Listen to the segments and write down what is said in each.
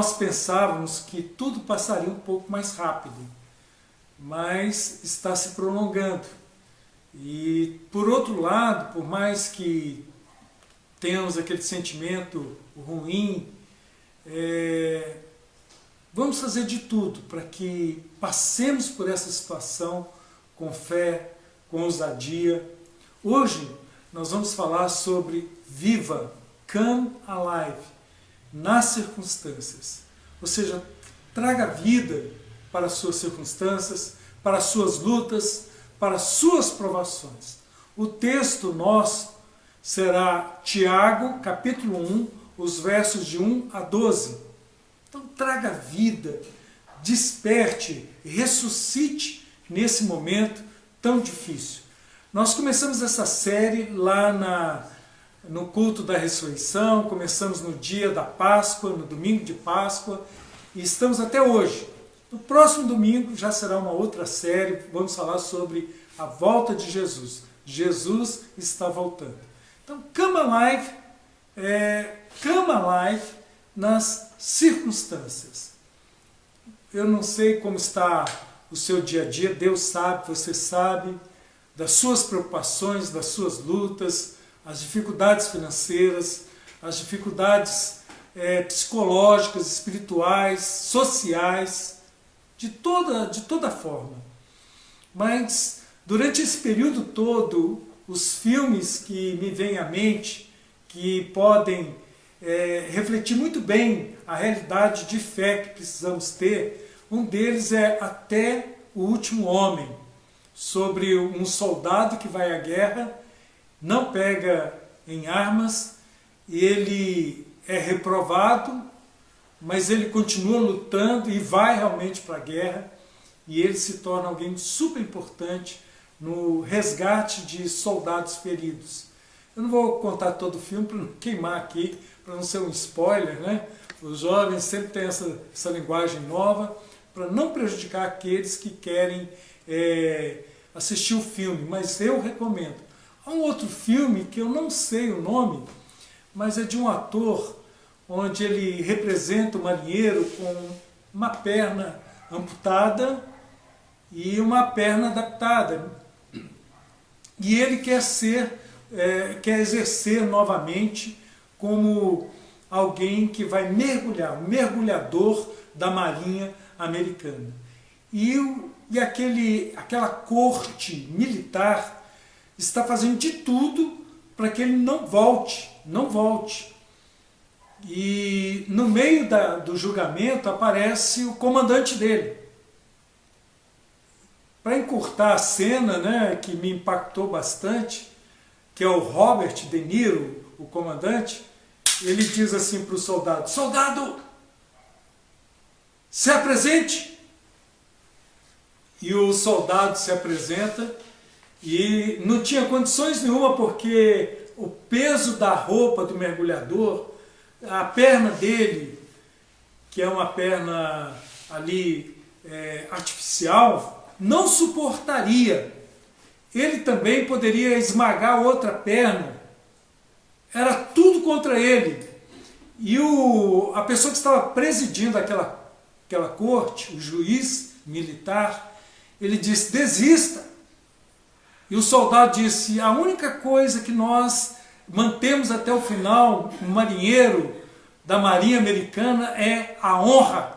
nós pensávamos que tudo passaria um pouco mais rápido, mas está se prolongando. E, por outro lado, por mais que tenhamos aquele sentimento ruim, vamos fazer de tudo para que passemos por essa situação com fé, com ousadia. Hoje nós vamos falar sobre viva, come alive, nas circunstâncias. Ou seja, traga vida para as suas circunstâncias, para as suas lutas, para as suas provações. O texto nosso será Tiago, capítulo 1, os versos de 1 a 12. Então traga vida, desperte, ressuscite nesse momento tão difícil. Nós começamos essa série lá no culto da ressurreição, começamos no dia da Páscoa, no domingo de Páscoa, e estamos até hoje. No próximo domingo já será uma outra série, vamos falar sobre a volta de Jesus. Jesus está voltando. Então, come alive nas circunstâncias. Eu não sei como está o seu dia a dia, Deus sabe, você sabe, das suas preocupações, das suas lutas, as dificuldades financeiras, as dificuldades psicológicas, espirituais, sociais, de toda forma. Mas, durante esse período todo, os filmes que me vêm à mente, que podem refletir muito bem a realidade de fé que precisamos ter, um deles é Até o Último Homem, sobre um soldado que vai à guerra, não pega em armas, ele é reprovado, mas ele continua lutando e vai realmente para a guerra, e ele se torna alguém super importante no resgate de soldados feridos. Eu não vou contar todo o filme para não queimar aqui, para não ser um spoiler, né? Os jovens sempre têm essa linguagem nova, para não prejudicar aqueles que querem assistir o filme, mas eu recomendo. Há um outro filme que eu não sei o nome, mas é de um ator onde ele representa um marinheiro com uma perna amputada e uma perna adaptada. E ele quer exercer novamente como alguém que vai mergulhar, um mergulhador da Marinha Americana. E aquela corte militar está fazendo de tudo para que ele não volte. E no meio do julgamento aparece o comandante dele. Para encurtar a cena, né, que me impactou bastante, que é o Robert De Niro, o comandante, ele diz assim para o soldado: soldado, se apresente! E o soldado se apresenta e não tinha condições nenhuma, porque o peso da roupa do mergulhador, a perna dele, que é uma perna ali artificial, não suportaria. Ele também poderia esmagar outra perna. Era tudo contra ele. E a pessoa que estava presidindo aquela corte, o juiz militar, ele disse: desista. E o soldado disse: a única coisa que nós mantemos até o final, um marinheiro da Marinha Americana, é a honra.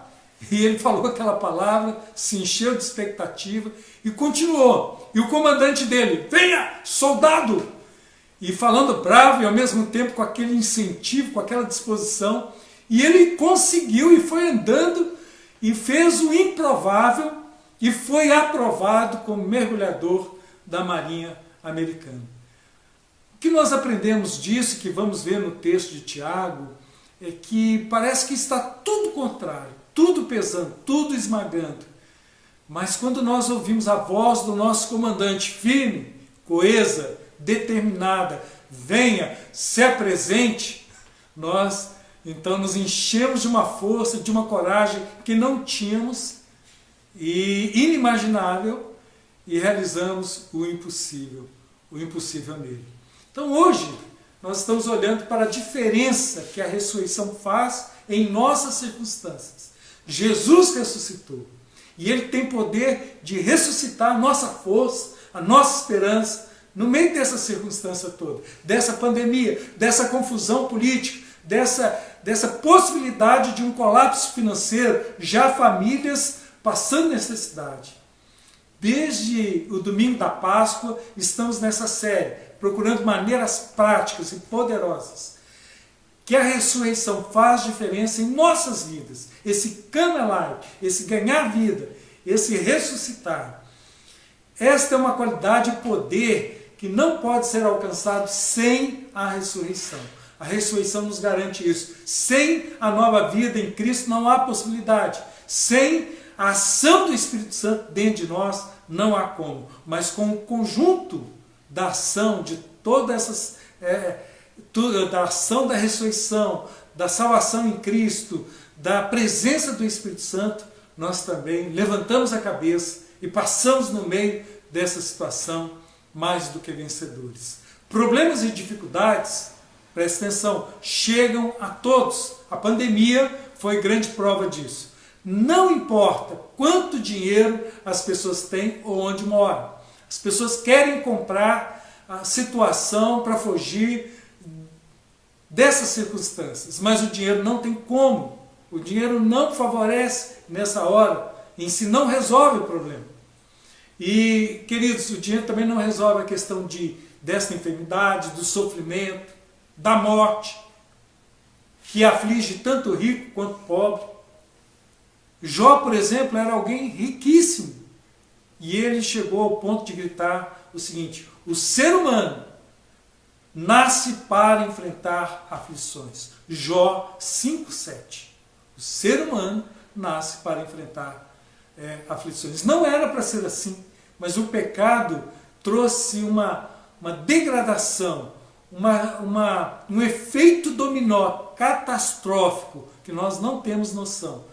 E ele falou aquela palavra, se encheu de expectativa e continuou. E o comandante dele: venha, soldado! E falando bravo e ao mesmo tempo com aquele incentivo, com aquela disposição. E ele conseguiu e foi andando e fez o improvável e foi aprovado como mergulhador da Marinha Americana. O que nós aprendemos disso, que vamos ver no texto de Tiago, é que parece que está tudo contrário, tudo pesando, tudo esmagando. Mas quando nós ouvimos a voz do nosso comandante firme, coesa, determinada, venha, se apresente, nós então nos enchemos de uma força, de uma coragem que não tínhamos, e inimaginável, e realizamos o impossível nele. Então hoje nós estamos olhando para a diferença que a ressurreição faz em nossas circunstâncias. Jesus ressuscitou. E Ele tem poder de ressuscitar a nossa força, a nossa esperança, no meio dessa circunstância toda, dessa pandemia, dessa confusão política, dessa possibilidade de um colapso financeiro, já famílias passando necessidade. Desde o domingo da Páscoa, estamos nessa série, procurando maneiras práticas e poderosas que a ressurreição faz diferença em nossas vidas. Esse come alive, esse ganhar vida, esse ressuscitar. Esta é uma qualidade e poder que não pode ser alcançado sem a ressurreição. A ressurreição nos garante isso. Sem a nova vida em Cristo não há possibilidade. Sem a ação do Espírito Santo dentro de nós não há como. Mas com o conjunto da ação de todas essas... da ação da ressurreição, da salvação em Cristo, da presença do Espírito Santo, nós também levantamos a cabeça e passamos no meio dessa situação mais do que vencedores. Problemas e dificuldades, presta atenção, chegam a todos. A pandemia foi grande prova disso. Não importa quanto dinheiro as pessoas têm ou onde moram. As pessoas querem comprar a situação para fugir dessas circunstâncias, mas o dinheiro não tem como. O dinheiro não favorece nessa hora, em si não resolve o problema. E, queridos, o dinheiro também não resolve a questão dessa enfermidade, do sofrimento, da morte, que aflige tanto o rico quanto o pobre. Jó, por exemplo, era alguém riquíssimo, e ele chegou ao ponto de gritar o seguinte: o ser humano nasce para enfrentar aflições. Jó 5,7. O ser humano nasce para enfrentar aflições. Não era para ser assim, mas o pecado trouxe uma degradação, um efeito dominó catastrófico que nós não temos noção,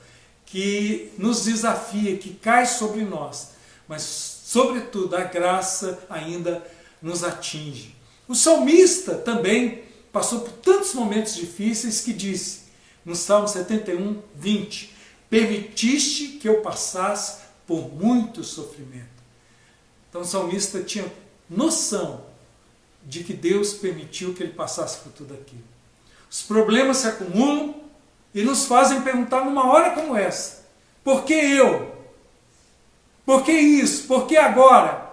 que nos desafia, que cai sobre nós, mas sobretudo a graça ainda nos atinge. O salmista também passou por tantos momentos difíceis que disse, no Salmo 71, 20, permitiste que eu passasse por muito sofrimento. Então o salmista tinha noção de que Deus permitiu que ele passasse por tudo aquilo. Os problemas se acumulam e nos fazem perguntar numa hora como essa, por que eu? Por que isso? Por que agora?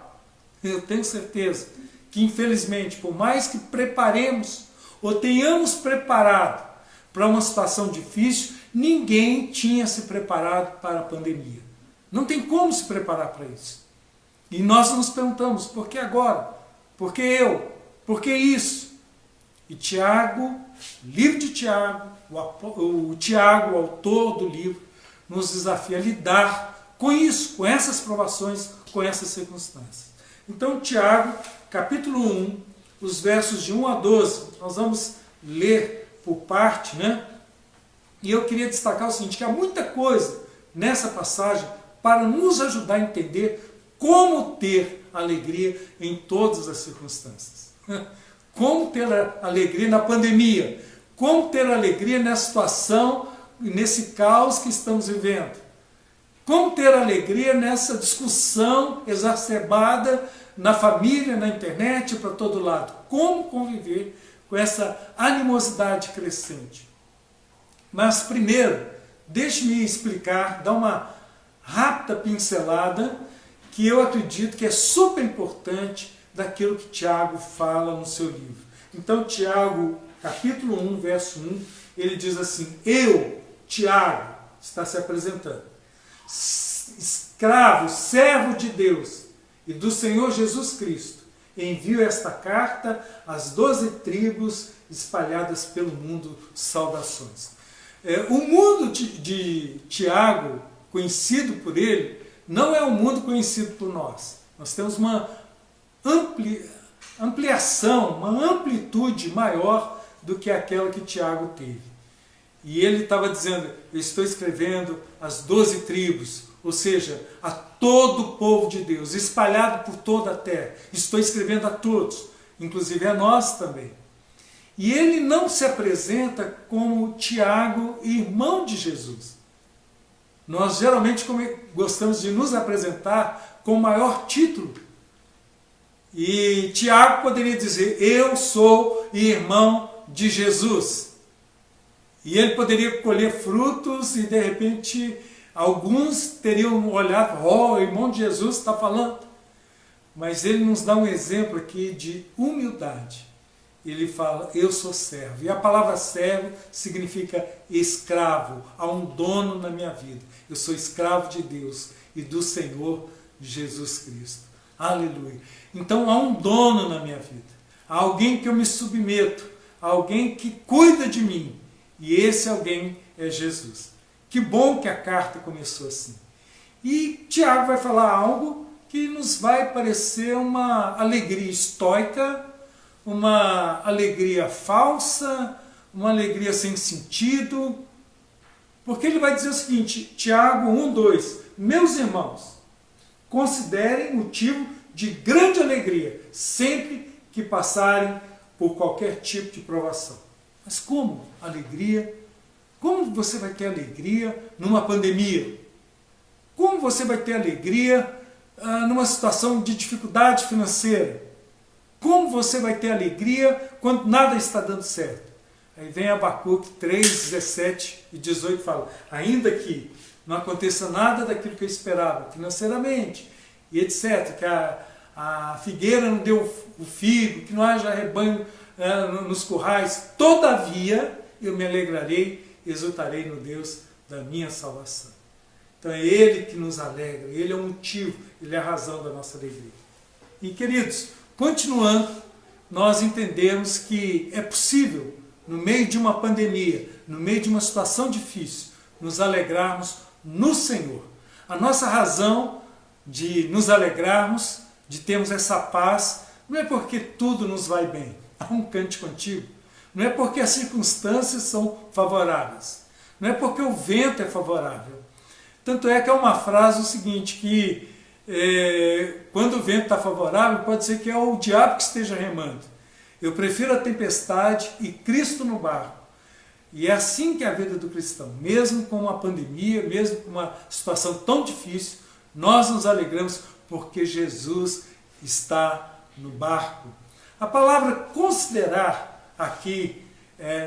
Eu tenho certeza que infelizmente, por mais que preparemos ou tenhamos preparado para uma situação difícil, ninguém tinha se preparado para a pandemia. Não tem como se preparar para isso. E nós nos perguntamos, por que agora? Por que eu? Por que isso? E Tiago, livro de Tiago, o Tiago, o autor do livro, nos desafia a lidar com isso, com essas provações, com essas circunstâncias. Então, Tiago, capítulo 1, os versos de 1 a 12, nós vamos ler por parte, né? E eu queria destacar o seguinte, que há muita coisa nessa passagem para nos ajudar a entender como ter alegria em todas as circunstâncias. Como ter alegria na pandemia, como ter alegria nessa situação, nesse caos que estamos vivendo. Como ter alegria nessa discussão exacerbada na família, na internet, para todo lado. Como conviver com essa animosidade crescente. Mas primeiro, deixe-me explicar, dar uma rápida pincelada, que eu acredito que é super importante daquilo que Tiago fala no seu livro. Então, Tiago, capítulo 1, verso 1, ele diz assim, eu, Tiago, está se apresentando, escravo, servo de Deus e do Senhor Jesus Cristo, envio esta carta às 12 tribos espalhadas pelo mundo, saudações. O mundo de Tiago, conhecido por ele, não é o mundo conhecido por nós. Nós temos uma ampliação, uma amplitude maior do que aquela que Tiago teve. E ele estava dizendo, eu estou escrevendo às 12 tribos, ou seja, a todo o povo de Deus, espalhado por toda a terra. Estou escrevendo a todos, inclusive a nós também. E ele não se apresenta como Tiago, irmão de Jesus. Nós geralmente gostamos de nos apresentar com o maior título. E Tiago poderia dizer, eu sou irmão de Jesus. E ele poderia colher frutos e de repente alguns teriam olhado, o irmão de Jesus está falando. Mas ele nos dá um exemplo aqui de humildade. Ele fala, eu sou servo. E a palavra servo significa escravo. Há um dono na minha vida. Eu sou escravo de Deus e do Senhor Jesus Cristo. Aleluia. Então há um dono na minha vida. Há alguém que eu me submeto. Há alguém que cuida de mim. E esse alguém é Jesus. Que bom que a carta começou assim. E Tiago vai falar algo que nos vai parecer uma alegria estoica, uma alegria falsa, uma alegria sem sentido, porque ele vai dizer o seguinte, Tiago 1:2, meus irmãos, considerem motivo de grande alegria sempre que passarem por qualquer tipo de provação. Mas como alegria? Como você vai ter alegria numa pandemia? Como você vai ter alegria numa situação de dificuldade financeira? Como você vai ter alegria quando nada está dando certo? Aí vem Abacuque 3, 17 e 18 e fala, ainda que não aconteça nada daquilo que eu esperava financeiramente, e etc., que a figueira não deu o figo, que não haja rebanho nos currais, todavia eu me alegrarei e exultarei no Deus da minha salvação. Então é Ele que nos alegra, Ele é o motivo, Ele é a razão da nossa alegria. E queridos, continuando, nós entendemos que é possível, no meio de uma pandemia, no meio de uma situação difícil, nos alegrarmos no Senhor. A nossa razão de nos alegrarmos, de termos essa paz, não é porque tudo nos vai bem. Há um cântico antigo. Não é porque as circunstâncias são favoráveis. Não é porque o vento é favorável. Tanto é que é uma frase o seguinte, que quando o vento está favorável, pode ser que é o diabo que esteja remando. Eu prefiro a tempestade e Cristo no barco. E é assim que é a vida do cristão. Mesmo com uma pandemia, mesmo com uma situação tão difícil, nós nos alegramos porque Jesus está no barco. A palavra considerar aqui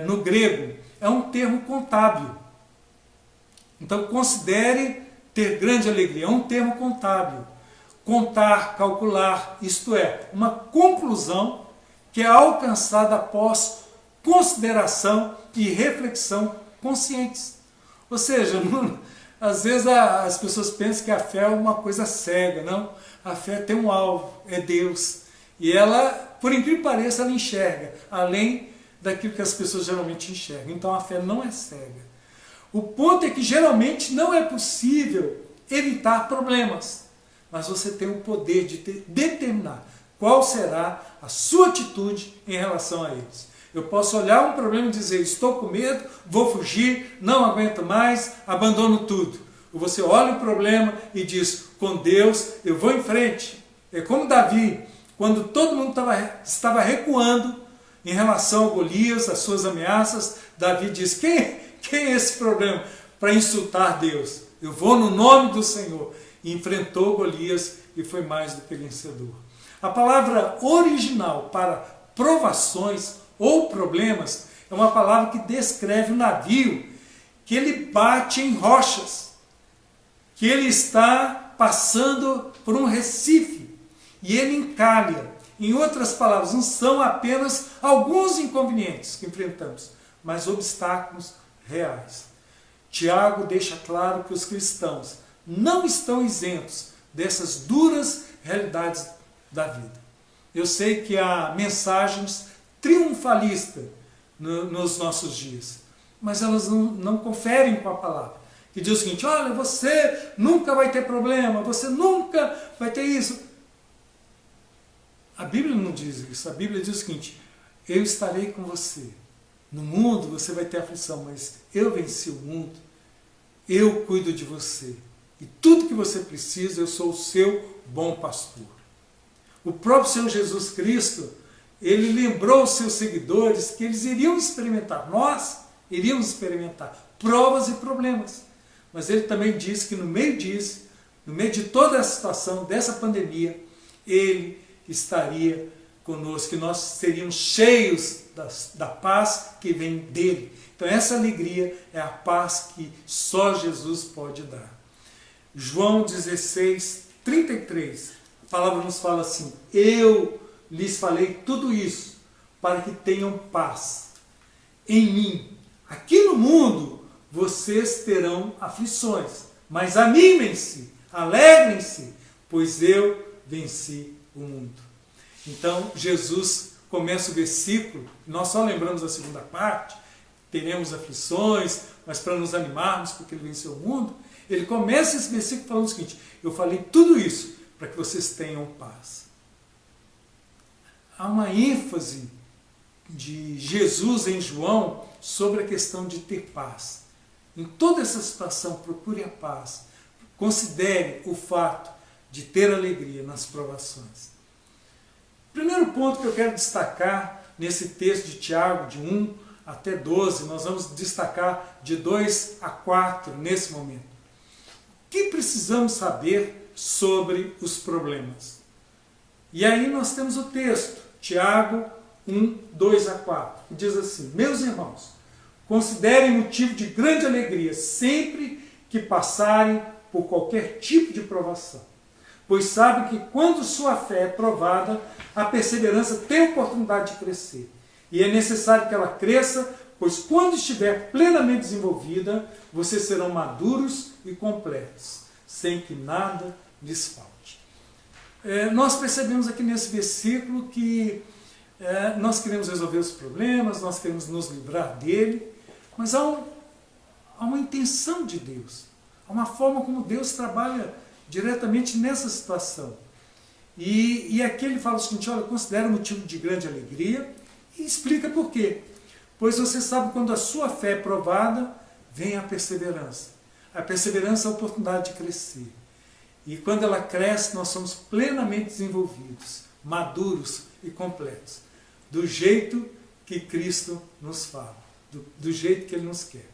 no grego é um termo contábil. Então considere ter grande alegria, é um termo contábil. Contar, calcular, isto é, uma conclusão que é alcançada após consideração e reflexão conscientes. Ou seja, às vezes as pessoas pensam que a fé é uma coisa cega, não. A fé tem um alvo, é Deus. E ela, por incrível que pareça, ela enxerga, além daquilo que as pessoas geralmente enxergam. Então a fé não é cega. O ponto é que geralmente não é possível evitar problemas, mas você tem o poder de determinar qual será a sua atitude em relação a eles. Eu posso olhar um problema e dizer, estou com medo, vou fugir, não aguento mais, abandono tudo. Ou você olha o problema e diz, com Deus eu vou em frente. É como Davi, quando todo mundo estava recuando em relação a Golias, as suas ameaças, Davi diz, quem é esse problema para insultar Deus? Eu vou no nome do Senhor. E enfrentou Golias e foi mais do que vencedor. A palavra original para provações ou problemas é uma palavra que descreve o navio, que ele bate em rochas, que ele está passando por um recife e ele encalha. Em outras palavras, não são apenas alguns inconvenientes que enfrentamos, mas obstáculos reais. Tiago deixa claro que os cristãos não estão isentos dessas duras realidades da vida. Eu sei que há mensagens triunfalistas nos nossos dias, mas elas não conferem com a palavra, que diz o seguinte, olha, você nunca vai ter problema, você nunca vai ter isso. A Bíblia não diz isso, a Bíblia diz o seguinte, eu estarei com você. No mundo você vai ter aflição, mas eu venci o mundo, eu cuido de você. E tudo que você precisa, eu sou o seu bom pastor. O próprio Senhor Jesus Cristo, ele lembrou aos seus seguidores que eles iriam experimentar, nós iríamos experimentar provas e problemas. Mas ele também disse que no meio disso, no meio de toda a situação dessa pandemia, ele estaria conosco, que nós seríamos cheios da paz que vem dele. Então essa alegria é a paz que só Jesus pode dar. João 16, 33, a palavra nos fala assim: eu lhes falei tudo isso para que tenham paz em mim. Aqui no mundo vocês terão aflições, mas animem-se, alegrem-se, pois eu venci o mundo. Então Jesus começa o versículo, nós só lembramos a segunda parte, teremos aflições, mas para nos animarmos, porque ele venceu o mundo. Ele começa esse versículo falando o seguinte: eu falei tudo isso para que vocês tenham paz. Há uma ênfase de Jesus em João sobre a questão de ter paz. Em toda essa situação, procure a paz. Considere o fato de ter alegria nas provações. Primeiro ponto que eu quero destacar nesse texto de Tiago, de 1 até 12, nós vamos destacar de 2 a 4 nesse momento. O que precisamos saber sobre os problemas? E aí nós temos o texto, Tiago 1, 2 a 4, que diz assim: meus irmãos, considerem motivo de grande alegria sempre que passarem por qualquer tipo de provação, pois sabem que quando sua fé é provada, a perseverança tem oportunidade de crescer. E é necessário que ela cresça, pois quando estiver plenamente desenvolvida, vocês serão maduros e completos, sem que nada lhes falte. Nós percebemos aqui nesse versículo que nós queremos resolver os problemas, nós queremos nos livrar dele, mas há uma intenção de Deus, há uma forma como Deus trabalha diretamente nessa situação. E aqui ele fala o seguinte: olha, considera motivo de grande alegria, e explica por quê. Pois você sabe, quando a sua fé é provada, vem a perseverança. A perseverança é a oportunidade de crescer. E quando ela cresce, nós somos plenamente desenvolvidos, maduros e completos, do jeito que Cristo nos fala, do jeito que Ele nos quer.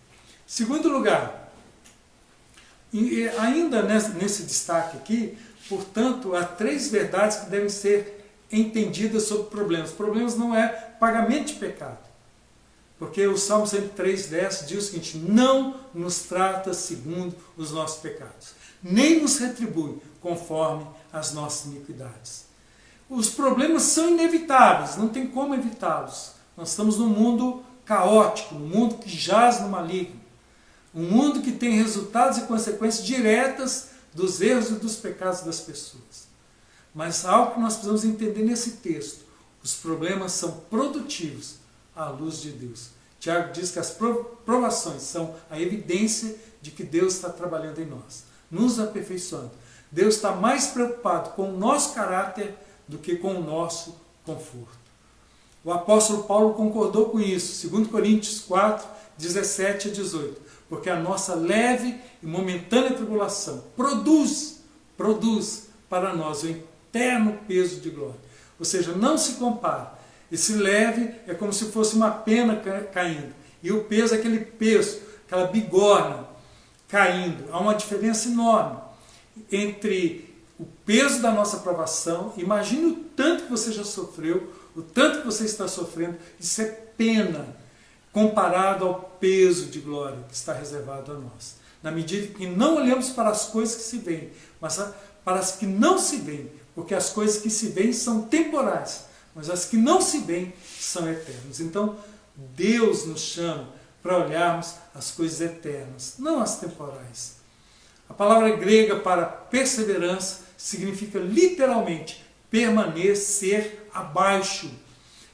Segundo lugar, e ainda nesse destaque aqui, portanto, há 3 verdades que devem ser entendidas sobre problemas. Problemas não é pagamento de pecado. Porque o Salmo 103:10 diz o seguinte: não nos trata segundo os nossos pecados, nem nos retribui conforme as nossas iniquidades. Os problemas são inevitáveis, não tem como evitá-los. Nós estamos num mundo caótico, num mundo que jaz no maligno, um mundo que tem resultados e consequências diretas dos erros e dos pecados das pessoas. Mas algo que nós precisamos entender nesse texto: os problemas são produtivos à luz de Deus. Tiago diz que as provações são a evidência de que Deus está trabalhando em nós, nos aperfeiçoando. Deus está mais preocupado com o nosso caráter do que com o nosso conforto. O apóstolo Paulo concordou com isso, 2 Coríntios 4, 17 a 18, porque a nossa leve e momentânea tribulação produz para nós o eterno peso de glória. Ou seja, não se compara. Esse leve é como se fosse uma pena caindo, e o peso é aquele peso, aquela bigorna caindo. Há uma diferença enorme entre o peso da nossa provação. Imagine o tanto que você já sofreu, o tanto que você está sofrendo. Isso é pena comparado ao peso de glória que está reservado a nós. Na medida que não olhamos para as coisas que se veem, mas para as que não se veem, porque as coisas que se veem são temporais, mas as que não se veem são eternas. Então, Deus nos chama para olharmos as coisas eternas, não as temporais. A palavra grega para perseverança significa literalmente permanecer abaixo.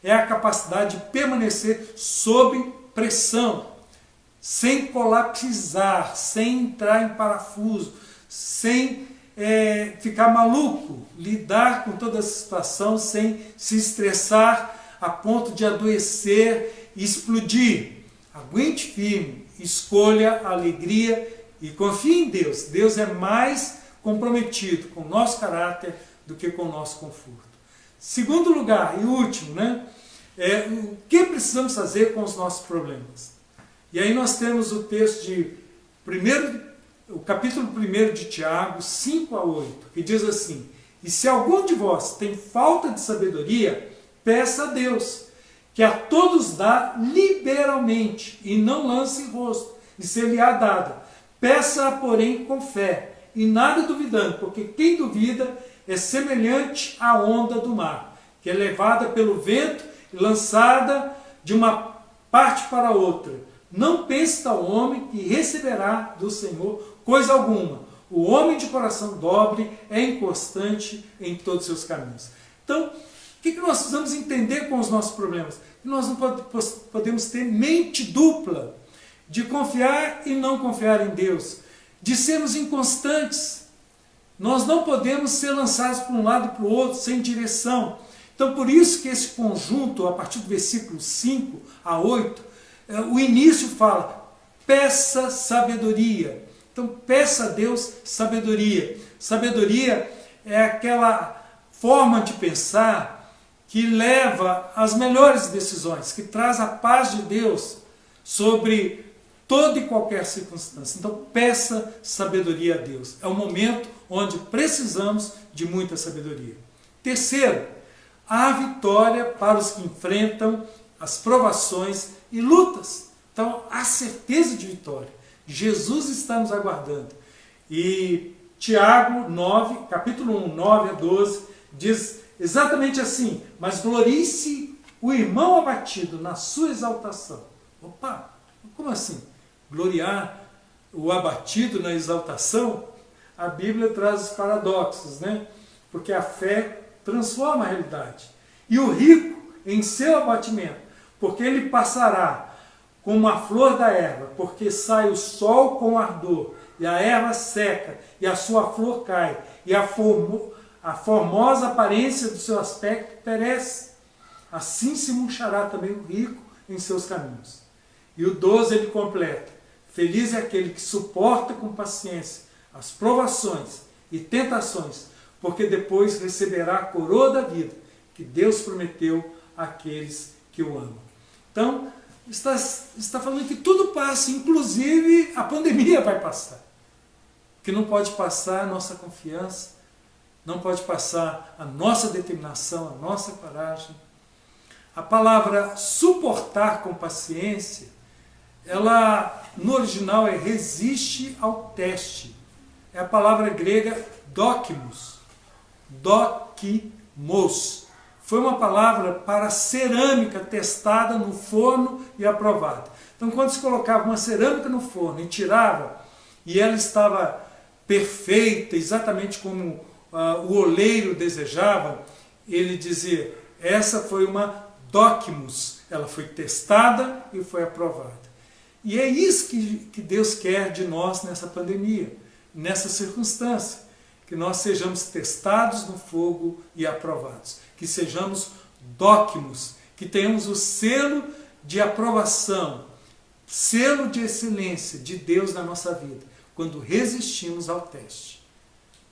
É a capacidade de permanecer sob pressão, sem colapsar, sem entrar em parafuso, sem ficar maluco, lidar com toda essa situação sem se estressar a ponto de adoecer e explodir. Aguente firme, escolha a alegria e confie em Deus. Deus é mais comprometido com o nosso caráter do que com o nosso conforto. Segundo lugar e último, né? O que precisamos fazer com os nossos problemas? E aí nós temos o texto o capítulo 1 de Tiago, 5 a 8, que diz assim: e se algum de vós tem falta de sabedoria, peça a Deus, que a todos dá liberalmente, e não lance em rosto, e ser-lhe-á dada. Peça-a, porém, com fé, e nada duvidando, porque quem duvida é semelhante à onda do mar, que é levada pelo vento e lançada de uma parte para outra. Não pense tal homem que receberá do Senhor coisa alguma. O homem de coração dobre é inconstante em todos os seus caminhos. Então, o que nós precisamos entender com os nossos problemas? Que nós não podemos ter mente dupla, de confiar e não confiar em Deus, de sermos inconstantes. Nós não podemos ser lançados para um lado e para o outro, sem direção. Então, por isso que esse conjunto, a partir do versículo 5 a 8, o início fala, peça sabedoria. Então, peça a Deus sabedoria. Sabedoria é aquela forma de pensar que leva às melhores decisões, que traz a paz de Deus sobre toda e qualquer circunstância. Então, peça sabedoria a Deus. É um momento onde precisamos de muita sabedoria. Terceiro, há vitória para os que enfrentam as provações e lutas. Então, há certeza de vitória. Jesus está nos aguardando. E Tiago 9, capítulo 1, 9 a 12, diz exatamente assim: mas glorie-se o irmão abatido na sua exaltação. Opa, como assim? Gloriar o abatido na exaltação? A Bíblia traz os paradoxos, né? Porque a fé transforma a realidade. E o rico em seu abatimento, porque ele passará como a flor da erva, porque sai o sol com ardor, e a erva seca, e a sua flor cai, e a formosa aparência do seu aspecto perece. Assim se murchará também o rico em seus caminhos. E o 12 ele completa: feliz é aquele que suporta com paciência as provações e tentações, porque depois receberá a coroa da vida que Deus prometeu àqueles que o amam. Então, está falando que tudo passa, inclusive a pandemia vai passar. O que não pode passar a nossa confiança, não pode passar a nossa determinação, a nossa coragem. A palavra suportar com paciência, ela no original é resiste ao teste. É a palavra grega dokimos. Dokimos. Foi uma palavra para cerâmica testada no forno e aprovada. Então, quando se colocava uma cerâmica no forno e tirava, e ela estava perfeita, exatamente como o oleiro desejava, ele dizia, essa foi uma dokimos, ela foi testada e foi aprovada. E é isso que Deus quer de nós nessa pandemia, nessa circunstância, que nós sejamos testados no fogo e aprovados, que sejamos dokimos, que tenhamos o selo de aprovação, selo de excelência de Deus na nossa vida, quando resistimos ao teste.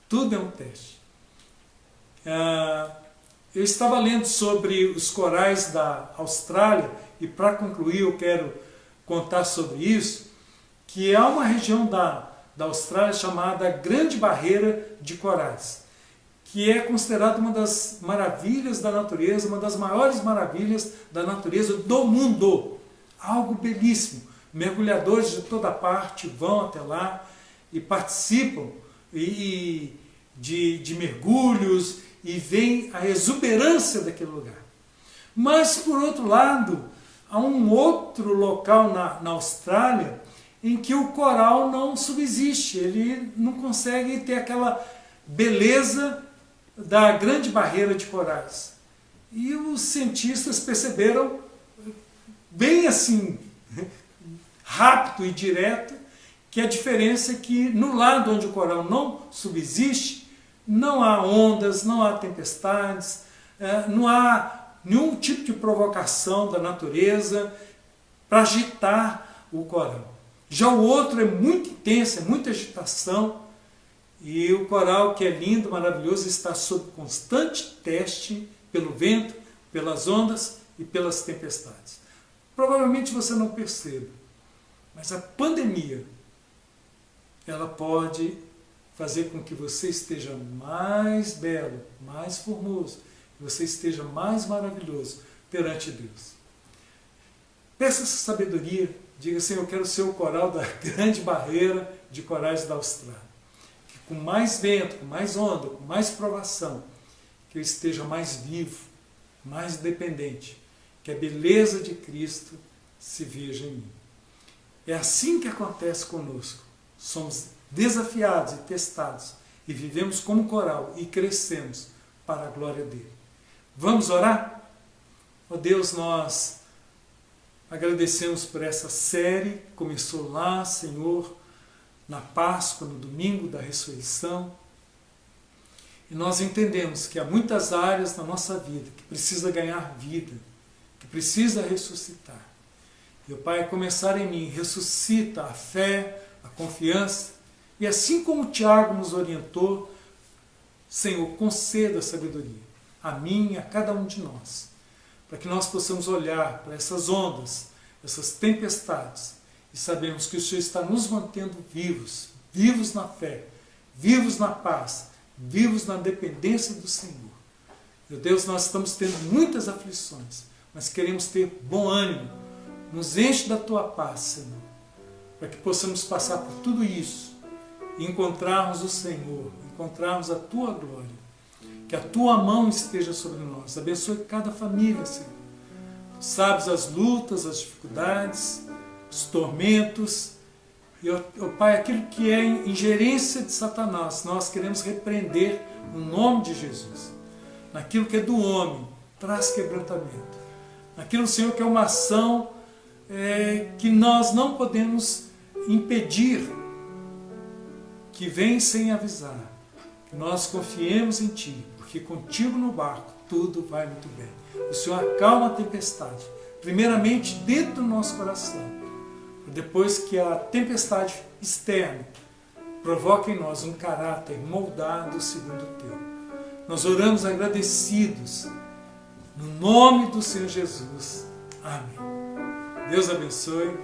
Tudo é um teste. Eu estava lendo sobre os corais da Austrália, e para concluir eu quero contar sobre isso, que há uma região da Austrália chamada Grande Barreira de Corais, que é considerada uma das maravilhas da natureza, uma das maiores maravilhas da natureza do mundo. Algo belíssimo. Mergulhadores de toda parte vão até lá e participam de mergulhos e veem a exuberância daquele lugar. Mas, por outro lado, há um outro local na Austrália em que o coral não subsiste, ele não consegue ter aquela beleza da Grande Barreira de Corais. E os cientistas perceberam, bem assim, rápido e direto, que a diferença é que no lado onde o coral não subsiste, não há ondas, não há tempestades, não há nenhum tipo de provocação da natureza para agitar o coral. Já o outro é muito intenso, é muita agitação, e o coral, que é lindo, maravilhoso, está sob constante teste pelo vento, pelas ondas e pelas tempestades. Provavelmente você não perceba, mas a pandemia, ela pode fazer com que você esteja mais belo, mais formoso, que você esteja mais maravilhoso perante Deus. Peça essa sabedoria, diga assim, eu quero ser o coral da grande barreira de corais da Austrália. Que com mais vento, com mais onda, com mais provação, que eu esteja mais vivo, mais dependente, que a beleza de Cristo se veja em mim. É assim que acontece conosco. Somos desafiados e testados e vivemos como coral e crescemos para a glória dele. Vamos orar? Ó Deus, nós agradecemos por essa série que começou lá, Senhor, na Páscoa, no domingo da ressurreição. E nós entendemos que há muitas áreas na nossa vida que precisa ganhar vida, que precisa ressuscitar. E, Pai, começar em mim, ressuscita a fé, a confiança, e assim como o Tiago nos orientou, Senhor, conceda a sabedoria a mim e a cada um de nós, para que nós possamos olhar para essas ondas, essas tempestades, e sabermos que o Senhor está nos mantendo vivos, vivos na fé, vivos na paz, vivos na dependência do Senhor. Meu Deus, nós estamos tendo muitas aflições, mas queremos ter bom ânimo. Nos enche da Tua paz, Senhor, para que possamos passar por tudo isso e encontrarmos o Senhor, encontrarmos a Tua glória. Que a Tua mão esteja sobre nós. Abençoe cada família, Senhor. Tu sabes as lutas, as dificuldades, os tormentos. E, ó Pai, aquilo que é ingerência de Satanás, nós queremos repreender no nome de Jesus. Naquilo que é do homem, traz quebrantamento. Naquilo, Senhor, que é uma ação que nós não podemos impedir, que vem sem avisar. Que nós confiemos em Ti, porque contigo no barco tudo vai muito bem. O Senhor acalma a tempestade, primeiramente dentro do nosso coração, depois que a tempestade externa provoca em nós um caráter moldado segundo o Teu. Nós oramos agradecidos, no nome do Senhor Jesus. Amém. Deus abençoe.